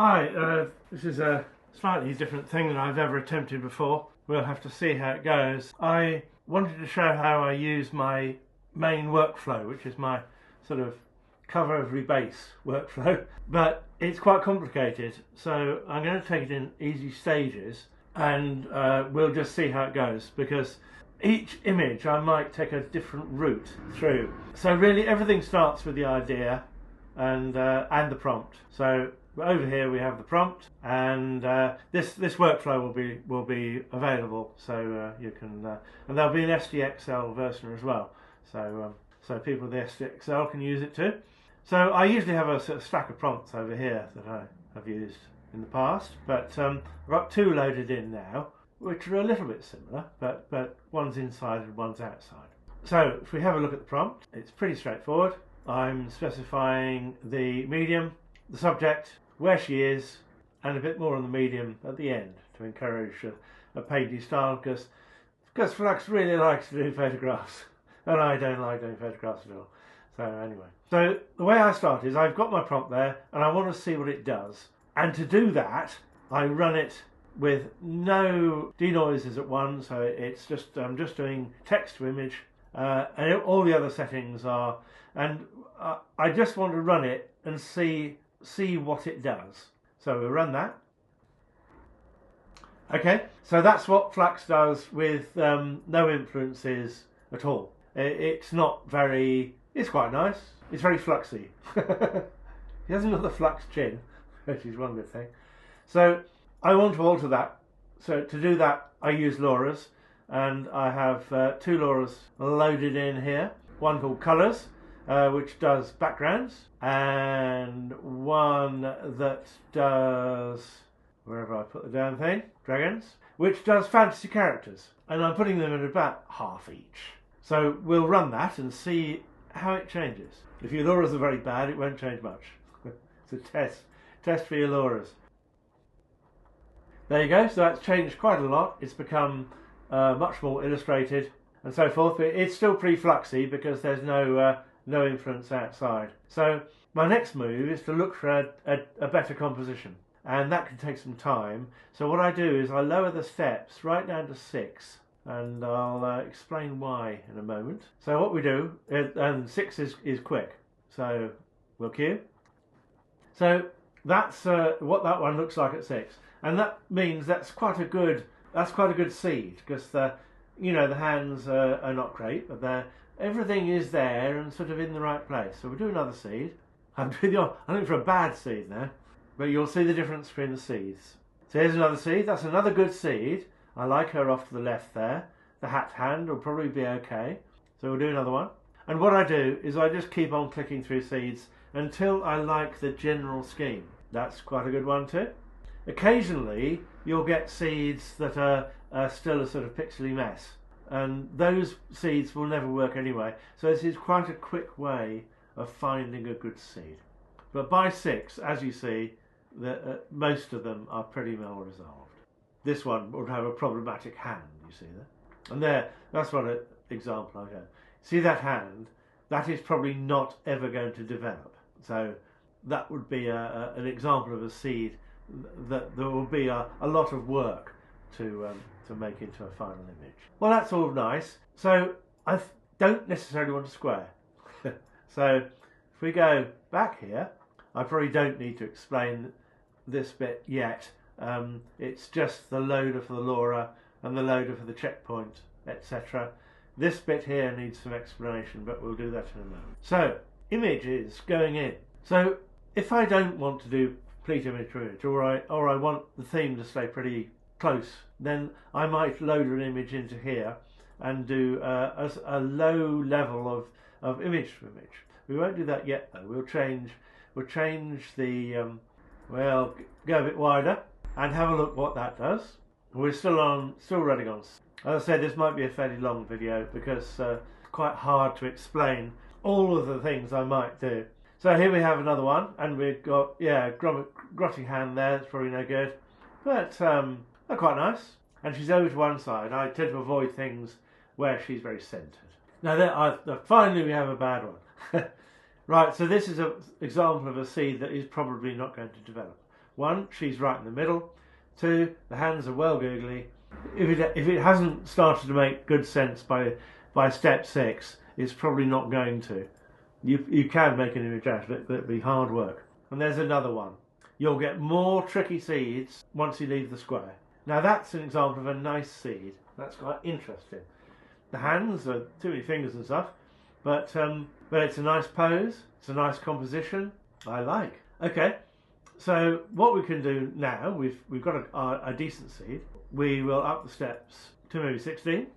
Hi, this is a slightly different thing than I've ever attempted before. We'll have to see how it goes. I wanted to show how I use my main workflow, which is my sort of cover every base workflow, but it's quite complicated, so I'm going to take it in easy stages and we'll just see how it goes, because each image I might take a different route through. So really everything starts with the idea and the prompt. So over here we have the prompt, and this workflow will be available, so you can and there'll be an SDXL version as well, so people with the SDXL can use it too. So I usually have a sort of stack of prompts over here that I have used in the past, but I've got two loaded in now, which are a little bit similar, but one's inside and one's outside. So if we have a look at the prompt, it's pretty straightforward. I'm specifying the medium, the subject, where she is, and a bit more on the medium at the end to encourage a painty style, because Flux really likes to do photographs and I don't like doing photographs at all. So anyway, so the way I start is I've got my prompt there and I want to see what it does, and to do that I run it with no denoisers at one, so it's just I'm just doing text to image, and all the other settings are, and I just want to run it and see what it does. So we'll run that. Okay, so that's what Flux does with no influences at all. It's not very, it's quite nice. It's very fluxy. He hasn't got the flux chin, which is one good thing. So I want to alter that. So to do that I use LoRa's, and I have two LoRa's loaded in here. One called Colors, which does backgrounds, and one that does, wherever I put the damn thing, dragons, which does fantasy characters, and I'm putting them at about half each. So we'll run that and see how it changes. If your LoRa's are very bad, it won't change much. It's a test for your LoRa's. There you go, so that's changed quite a lot. It's become much more illustrated and so forth, but it's still pretty fluxy because there's no influence outside. So my next move is to look for a better composition, and that can take some time. So what I do is I lower the steps right down to 6, and I'll explain why in a moment. So what we do, and 6 is quick, so we'll queue. So that's what that one looks like at 6, and that means that's quite a good seed, because the hands are not great, but everything is there and sort of in the right place. So we'll do another seed. I'm looking for a bad seed now, but you'll see the difference between the seeds. So here's another seed. That's another good seed. I like her off to the left there. The hat hand will probably be okay. So we'll do another one. And what I do is I just keep on clicking through seeds until I like the general scheme. That's quite a good one too. Occasionally you'll get seeds that are still a sort of pixely mess, and those seeds will never work anyway. So this is quite a quick way of finding a good seed. But by 6, as you see, most of them are pretty well resolved. This one would have a problematic hand, you see that? And that's what an example I have. See that hand? That is probably not ever going to develop. So that would be an example of a seed that there will be a lot of work to make into a final image. Well, that's all nice. So I don't necessarily want a square. So if we go back here, I probably don't need to explain this bit yet. It's just the loader for the LoRa and the loader for the checkpoint, etc. This bit here needs some explanation, but we'll do that in a moment. So images going in. So if I don't want to do complete image to image, or I want the theme to stay pretty close, then I might load an image into here and do a low level of image to image. We won't do that yet though. We'll change the well, go a bit wider and have a look what that does. We're still running on. As I said, this might be a fairly long video because it's quite hard to explain all of the things I might do. So here we have another one, and we've got, grotty hand there. It's probably no good, but they're quite nice. And she's over to one side. I tend to avoid things where she's very centered. Now finally we have a bad one. Right, so this is an example of a seed that is probably not going to develop. One, she's right in the middle. Two, the hands are well googly. If it hasn't started to make good sense by step 6, it's probably not going to. You can make an image out of it, but it'll be hard work. And there's another one. You'll get more tricky seeds once you leave the square. Now that's an example of a nice seed. That's quite interesting. The hands are too many fingers and stuff, but it's a nice pose. It's a nice composition. I like. Okay, so what we can do now, we've got a decent seed. We will up the steps to maybe 16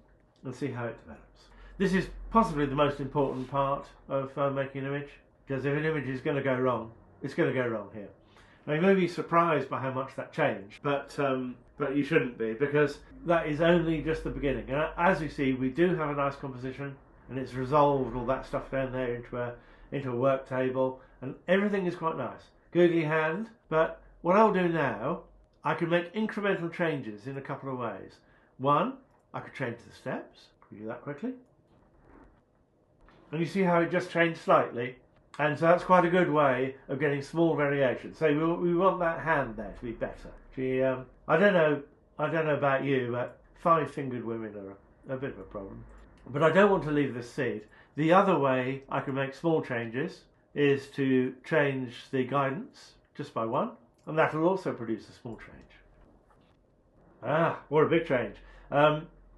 and see how it develops. This is possibly the most important part of making an image, because if an image is going to go wrong, it's going to go wrong here. Now you may be surprised by how much that changed, but you shouldn't be, because that is only just the beginning. And as you see, we do have a nice composition, and it's resolved all that stuff down there into a work table, and everything is quite nice. Googly hand, but what I'll do now, I can make incremental changes in a couple of ways. One, I could change the steps. Can we do that quickly? And you see how it just changed slightly? And so that's quite a good way of getting small variations. So we want that hand there to be better. I don't know about you, but 5-fingered women are a bit of a problem. But I don't want to leave this seed. The other way I can make small changes is to change the guidance just by 1, and that will also produce a small change. What a big change.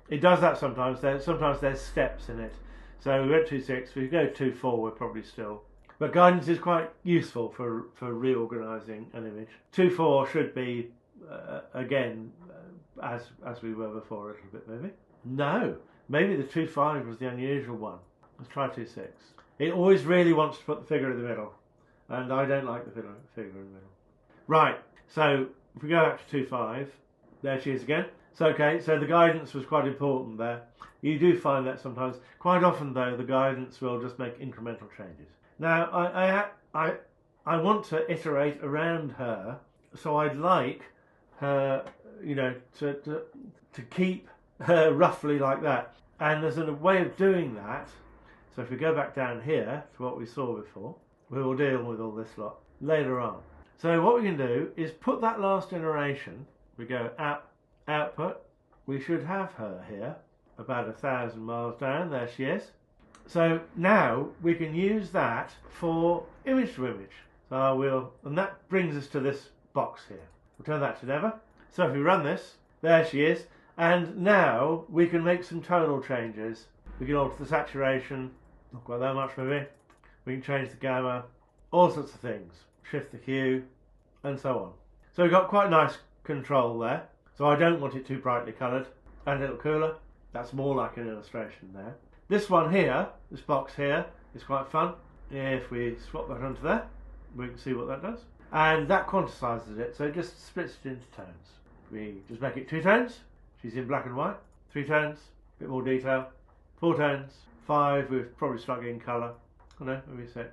It does that sometimes. Sometimes there's steps in it. So we went 2.6, if we go 2.4, we're probably still. But guidance is quite useful for reorganising an image. 2.4 should be, again, as we were before a little bit maybe. No, maybe the 2.5 was the unusual one. Let's try 2.6. It always really wants to put the figure in the middle, and I don't like the figure in the middle. Right, so if we go back to 2.5, there she is again. So okay, so the guidance was quite important there. You do find that sometimes. Quite often though, the guidance will just make incremental changes. Now I want to iterate around her, so I'd like her, to keep her roughly like that. And there's a way of doing that. So if we go back down here to what we saw before, we will deal with all this lot later on. So what we can do is put that last iteration. We go output. We should have her here, about 1,000 miles down. There she is. So now we can use that for image to image. So and that brings us to this box here. We'll turn that to never. So if we run this, there she is. And now we can make some tonal changes. We can alter the saturation, not quite that much maybe. We can change the gamma, all sorts of things. Shift the hue, and so on. So we've got quite nice control there. So I don't want it too brightly coloured and a little cooler. That's more like an illustration there. This one here, this box here, is quite fun. If we swap that onto there, we can see what that does. And that quantizes it, so it just splits it into tones. We just make it 2 tones. She's in black and white. 3 tones, a bit more detail. 4 tones. 5, we've probably start getting colour. Oh no, maybe 6.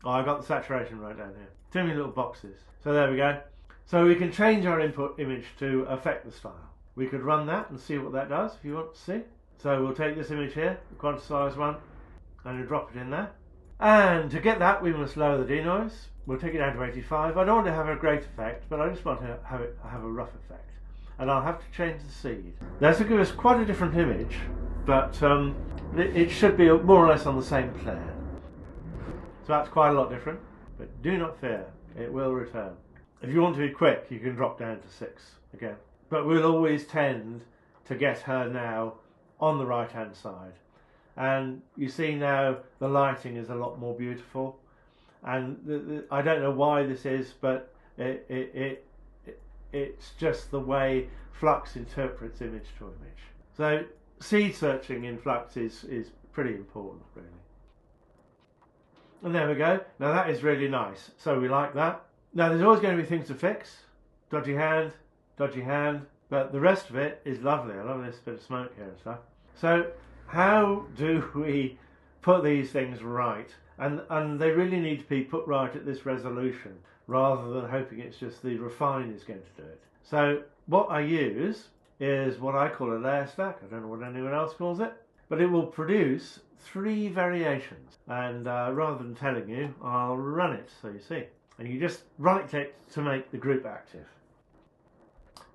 Oh, I got the saturation right down here. Too many little boxes. So there we go. So we can change our input image to affect the style. We could run that and see what that does if you want to see. So we'll take this image here, the quantized one, and we'll drop it in there. And to get that, we must lower the denoise. We'll take it down to 85. I don't want to have a great effect, but I just want to have a rough effect. And I'll have to change the seed. This will give us quite a different image, but it should be more or less on the same plane. So that's quite a lot different, but do not fear, it will return. If you want to be quick, you can drop down to 6 again. But we'll always tend to get her now on the right hand side. And you see now the lighting is a lot more beautiful. And I don't know why this is, but it's just the way Flux interprets image to image. So seed searching in Flux is pretty important, really. And there we go. Now that is really nice. So we like that. Now there's always going to be things to fix. Dodgy hand, but the rest of it is lovely. I love this bit of smoke here and stuff. So how do we put these things right? And they really need to be put right at this resolution, rather than hoping it's just the refine is going to do it. So what I use is what I call a layer stack. I don't know what anyone else calls it, but it will produce 3 variations. And rather than telling you, I'll run it so you see. and you just right click to make the group active.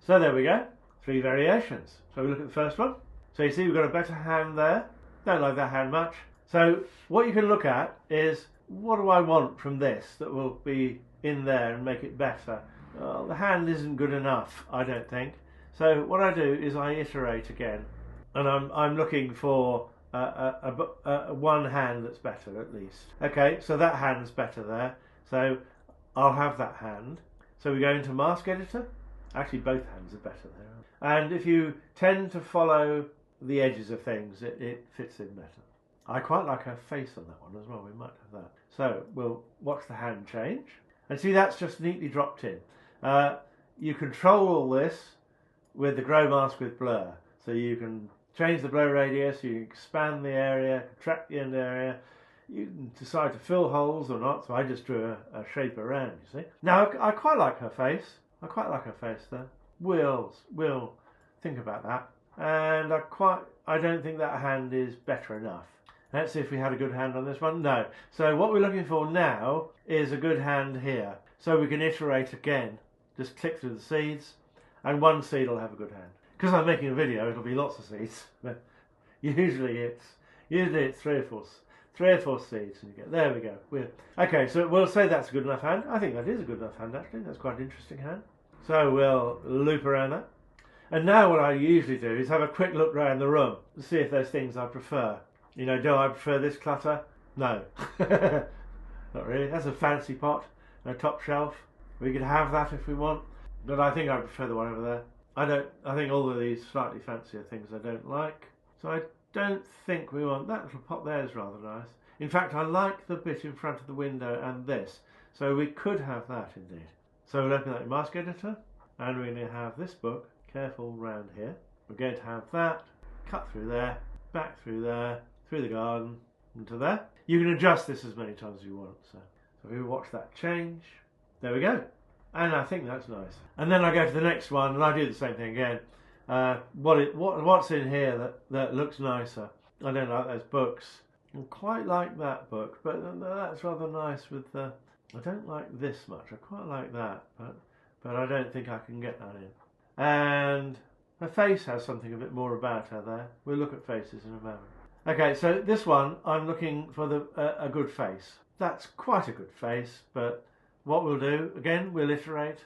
So there we go, 3 variations. So we look at the first one. So you see we've got a better hand there. Don't like that hand much. So what you can look at is, what do I want from this that will be in there and make it better? Well, the hand isn't good enough, I don't think. So what I do is I iterate again, and I'm looking for one hand that's better at least. Okay, so that hand's better there. So I'll have that hand. So we go into Mask Editor. Actually, both hands are better there. And if you tend to follow the edges of things, it fits in better. I quite like her face on that one as well. We might have that. So we'll watch the hand change. And see, that's just neatly dropped in. You control all this with the Grow Mask with Blur. So you can change the blur radius, you can expand the area, contract the end area. You can decide to fill holes or not. So I just drew a shape around, you see. Now, I quite like her face. I quite like her face there. We'll think about that. And I don't think that hand is better enough. Let's see if we had a good hand on this one. No. So what we're looking for now is a good hand here. So we can iterate again. Just click through the seeds, and one seed will have a good hand. Because I'm making a video, it'll be lots of seeds. But usually it's 3 or 4 seeds, and you get, there we go. Okay, so we'll say that's a good enough hand. I think that is a good enough hand actually. That's quite an interesting hand. So we'll loop around that. And now what I usually do is have a quick look around the room to see if there's things I prefer. You know, do I prefer this clutter? No. Not really. That's a fancy pot, a top shelf. We could have that if we want, but I think I prefer the one over there. I think all of these slightly fancier things I don't like. So I don't think we want that little pot there. Is rather nice. In fact, I like the bit in front of the window and this. So we could have that indeed. So we'll open that in Mask Editor, and we're going to have this book, careful round here. We're going to have that, cut through there, back through there, through the garden, into there. You can adjust this as many times as you want. So if we watch that change, there we go. And I think that's nice. And then I go to the next one, and I do the same thing again. What's in here that looks nicer? I don't like those books. I quite like that book, but that's rather nice with the... I don't like this much. I quite like that, but I don't think I can get that in. And her face has something a bit more about her there. We'll look at faces in a moment. Okay, so this one, I'm looking for a good face. That's quite a good face, but what we'll do, again, we'll iterate.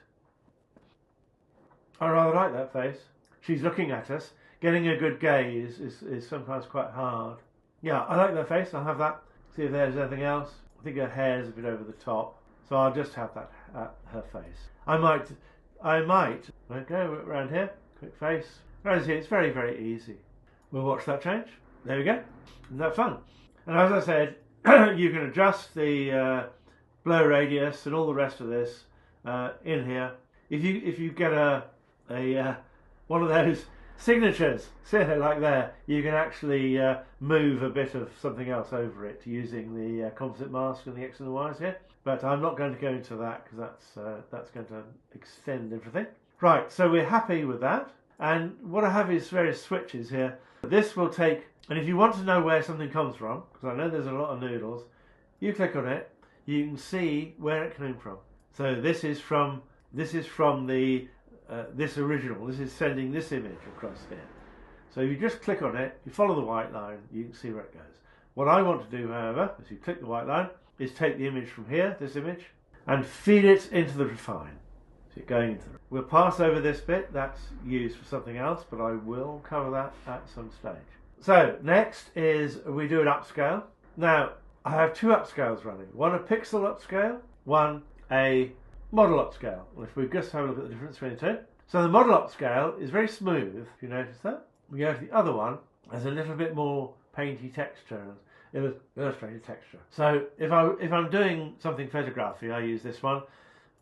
I rather like that face. She's looking at us. Getting a good gaze is sometimes quite hard. Yeah, I like that face. I'll have that. See if there's anything else. I think her hair's a bit over the top, so I'll just have that her face. I might go around here. Quick face. As you see, it's very, very easy. We'll watch that change. There we go. Isn't that fun? And as I said, you can adjust the blur radius and all the rest of this in here. If you get one of those signatures, see it like there, you can actually move a bit of something else over it using the composite mask and the X and the Y's here. But I'm not going to go into that because that's going to extend everything. Right, so we're happy with that. And what I have is various switches here. This will take, and if you want to know where something comes from, because I know there's a lot of noodles, you click on it, you can see where it came from. So this is from the this original. This is sending this image across here. So if you just click on it, you follow the white line, you can see where it goes. What I want to do, however, as you click the white line, is take the image from here, this image, and feed it into the refine. So going into the... We'll pass over this bit, that's used for something else, but I will cover that at some stage. So next is we do an upscale. Now I have 2 upscales running, one a pixel upscale, one a model upscale. And if we just have a look at the difference between the two. So the model upscale is very smooth, if you notice that. We go to the other one, there's a little bit more painty texture and illustrated texture. So if I'm doing something photography, I use this one.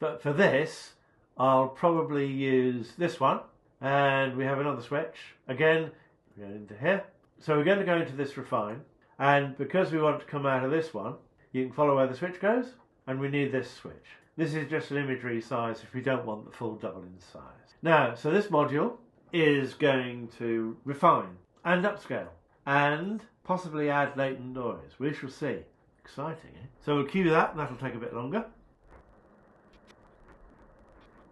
But for this, I'll probably use this one. And we have another switch. Again, we go into here. So we're going to go into this refine. And because we want to come out of this one, you can follow where the switch goes. And we need this switch. This is just an imagery size if we don't want the full double in size. Now, so this module is going to refine and upscale and possibly add latent noise. We shall see. Exciting, eh? So we'll cue that, and that'll take a bit longer.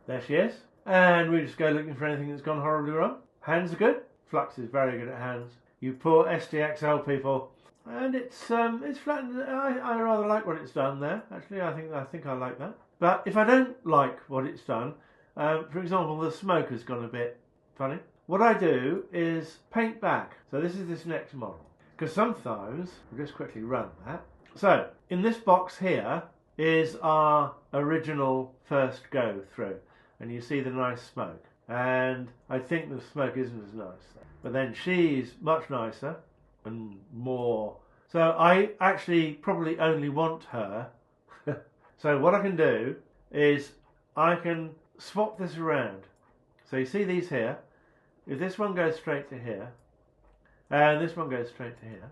There she is. And we just go looking for anything that's gone horribly wrong. Hands are good. Flux is very good at hands. You poor SDXL people. And it's flattened. I rather like what it's done there. Actually, I think I like that. But if I don't like what it's done, for example, the smoke has gone a bit funny. What I do is paint back. So this is this next model. Because sometimes, we'll just quickly run that. So in this box here is our original first go through. And you see the nice smoke. And I think the smoke isn't as nice. But then she's much nicer and more. So I actually probably only want her. So what I can do is I can swap this around. So you see these here. If this one goes straight to here, and this one goes straight to here,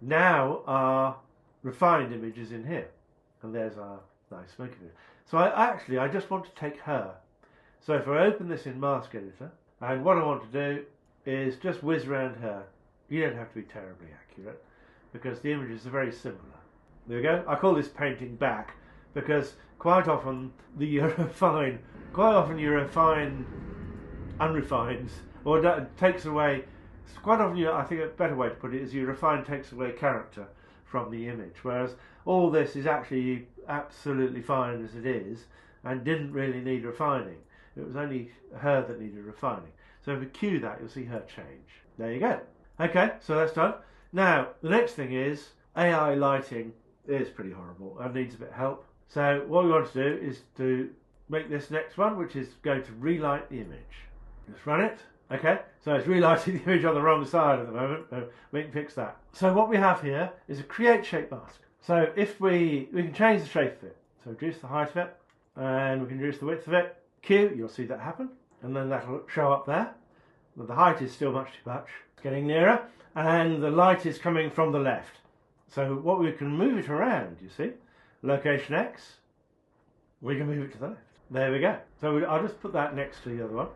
now our refined image is in here. And there's our nice smoke image. So I just want to take her. So if I open this in Mask Editor, and what I want to do is just whiz around her. You don't have to be terribly accurate, because the images are very similar. There we go. I call this painting back, because quite often you refine unrefined, or that takes away, quite often I think a better way to put it is you refine takes away character from the image, whereas all this is actually absolutely fine as it is, and didn't really need refining. It was only her that needed refining. So if we cue that, you'll see her change. There you go. Okay, so that's done. Now, the next thing is AI lighting is pretty horrible and needs a bit of help. So what we want to do is to make this next one, which is going to relight the image. Just run it. Okay, so it's relighting the image on the wrong side at the moment. So we can fix that. So what we have here is a create shape mask. So if we can change the shape of it. So reduce the height of it, and we can reduce the width of it. Q, you'll see that happen, and then that'll show up there. But the height is still much too much. It's getting nearer, and the light is coming from the left. So what we can move it around, you see, location X, we can move it to the left. There we go. So I'll just put that next to the other one,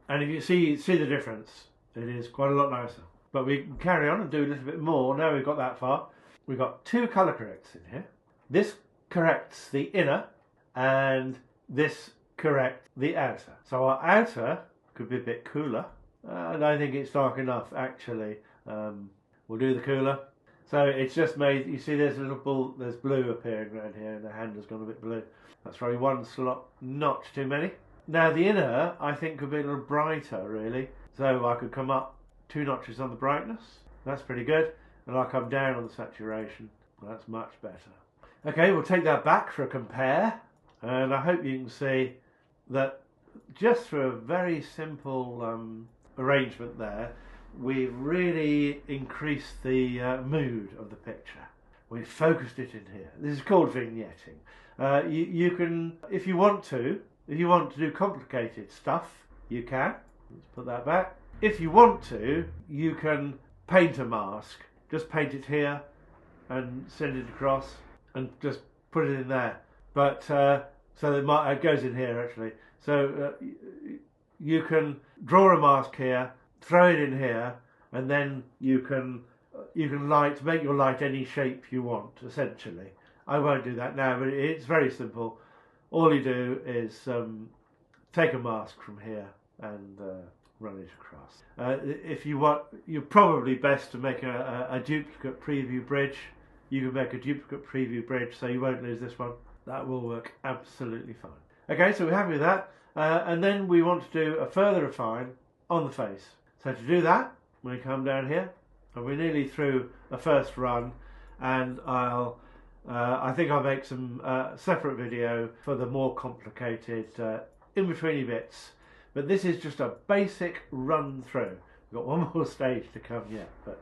and if you see the difference, it is quite a lot nicer. But we can carry on and do a little bit more. Now we've got that far. We've got two color corrects in here. This corrects the inner, and this correct the outer. So our outer could be a bit cooler, and I think it's dark enough actually. We'll do the cooler. So it's just made, you see there's a little there's blue appearing around here, and the handle's gone a bit blue. That's probably one slot notch too many. Now the inner I think could be a little brighter really. So I could come up 2 notches on the brightness. That's pretty good. And I'll come down on the saturation. That's much better. Okay, we'll take that back for a compare, and I hope you can see that just for a very simple arrangement there, we've really increased the mood of the picture. We've focused it in here. This is called vignetting. You can, if you want to do complicated stuff, you can. Let's put that back. If you want to, you can paint a mask. Just paint it here and send it across and just put it in there. But so it goes in here actually. So you can draw a mask here, throw it in here, and then you can make your light any shape you want, essentially. I won't do that now, but it's very simple. All you do is take a mask from here and run it across. If you want, you're probably best to make a duplicate preview bridge. You can make a duplicate preview bridge so you won't lose this one. That will work absolutely fine. Okay, so we're happy with that. And then we want to do a further refine on the face. So to do that, we come down here, and we're nearly through a first run, and I think I'll make some separate video for the more complicated in-betweeny bits. But this is just a basic run through. We've got one more stage to come yet. But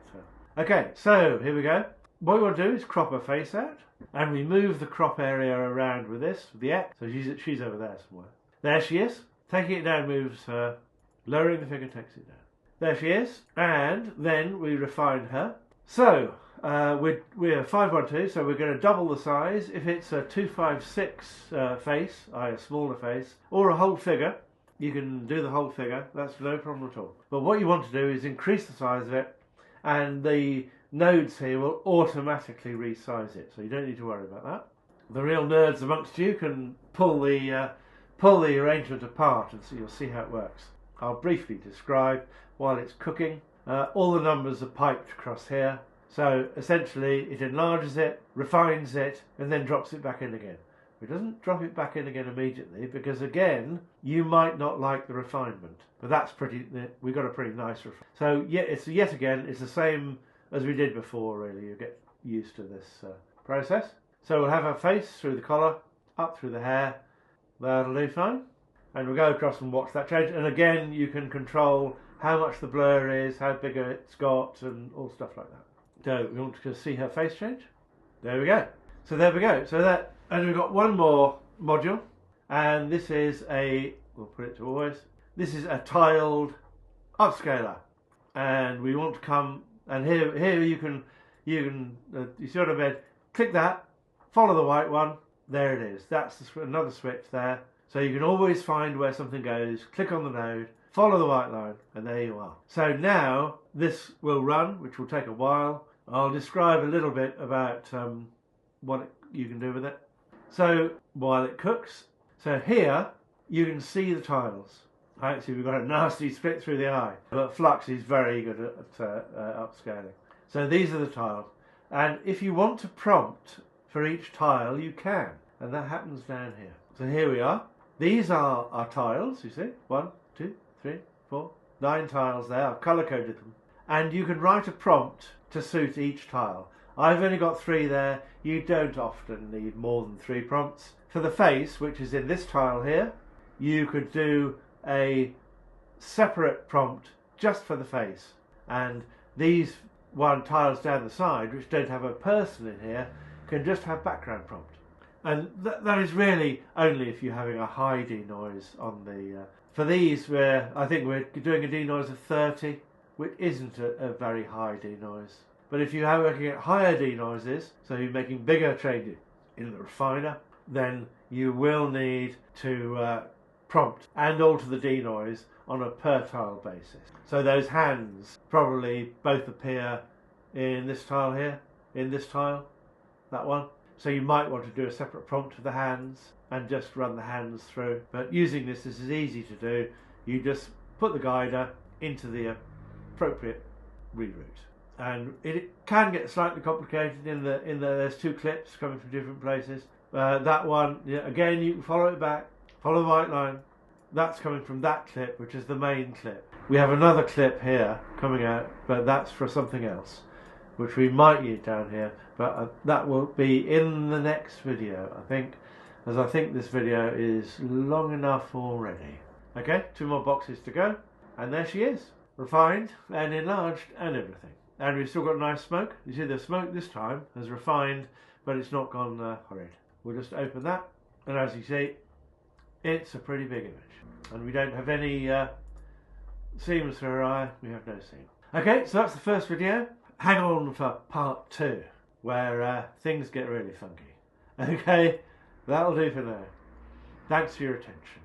okay, so here we go. What we want to do is crop her face out, and we move the crop area around with this, with the X. So she's over there somewhere. There she is. Taking it down moves her. Lowering the figure takes it down. There she is. And then we refine her. So we're 512, so we're going to double the size. If it's a 256 face, a smaller face, or a whole figure, you can do the whole figure. That's no problem at all. But what you want to do is increase the size of it, and the nodes here will automatically resize it, so you don't need to worry about that. The real nerds amongst you can pull pull the arrangement apart and so you'll see how it works. I'll briefly describe while it's cooking. All the numbers are piped across here. So essentially it enlarges it, refines it, and then drops it back in again. It doesn't drop it back in again immediately because, again, you might not like the refinement. But that's we got a pretty nice refinement. So yet again, it's the same as we did before, really. You get used to this process. So we'll have our face through the collar, up through the hair. That'll do fine. And we'll go across and watch that change. And again, you can control how much the blur is, how big it's got, and all stuff like that. So we want to see her face change. There we go. So there we go. And we've got one more module, and this is we'll put it to always, this is a tiled upscaler. And we want to come, and here you see what I meant, click that, follow the white one, there it is. That's another switch there. So you can always find where something goes, click on the node, follow the white line, and there you are. So now this will run, which will take a while. I'll describe a little bit about what you can do with it. So while it cooks, so here you can see the tiles. Actually, we've got a nasty split through the eye, but Flux is very good at upscaling. So these are the tiles, and if you want to prompt for each tile, you can, and that happens down here. So here we are. These are our tiles. You see, 1, 2, 3, 4, 9 tiles there. I've color coded them, and you can write a prompt to suit each tile. I've only got 3 there. You don't often need more than 3 prompts. For the face, which is in this tile here, you could do a separate prompt just for the face. And these tiles down the side, which don't have a person in here, can just have background prompt. And that is really only if you're having a high denoise on the... for these, I think we're doing a denoise of 30, which isn't a very high denoise. But if you are working at higher denoises, so you're making bigger changes in the refiner, then you will need to prompt and alter the denoise on a per tile basis. So those hands probably both appear in this tile here, in this tile, that one. So you might want to do a separate prompt for the hands and just run the hands through. But using this is easy to do. You just put the guider into the appropriate reroute. And it can get slightly complicated there's 2 clips coming from different places. That one, again, you can follow it back, follow the white line. That's coming from that clip, which is the main clip. We have another clip here coming out, but that's for something else, which we might use down here, but that will be in the next video, I think, as I think this video is long enough already. Okay, 2 more boxes to go, and there she is, refined and enlarged and everything. And we've still got nice smoke. You see the smoke this time has refined, but it's not gone horrid. We'll just open that, and as you see, it's a pretty big image. And we don't have any seams through our eye. We have no seam. Okay, so that's the first video. Hang on for part 2, where things get really funky. Okay, that'll do for now. Thanks for your attention.